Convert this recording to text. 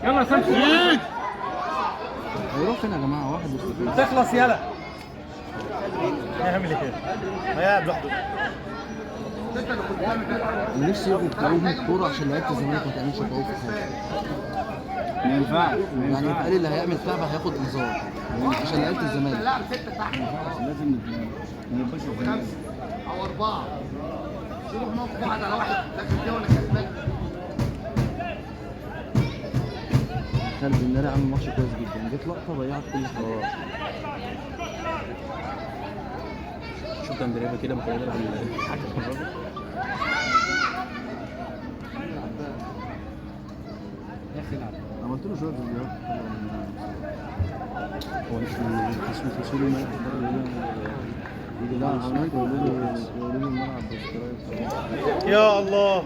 يلا يا سامسون هيروح فين يا جماعه؟ واحد مستفيد. تخلص يلا. هيعمل ايه؟ هيقعد لوحده. انا نفسي يبقوا بتوعهم الكوره عشان لعيبه الزمالك ما تعملش تعويض في حاجه. ما ينفعش يعني يتقال اللي هيعمل كعبه هياخد انذار عشان لعيبه الزمالك. لازم نخش في الزمالك. او 4 يروح موقف واحد على واحد لكن دي ولا كسبان. خالد الناري عامل ماتش كويس جدا، جت لقطه ضيعت كل حاجه. شوف كان دريبه كده مقابله بالحكم الراجل. عملت له شويه فيديوهات. هو مش اسمه تصوير الملعب ده. لا عملت ولد الملعب بس. يا الله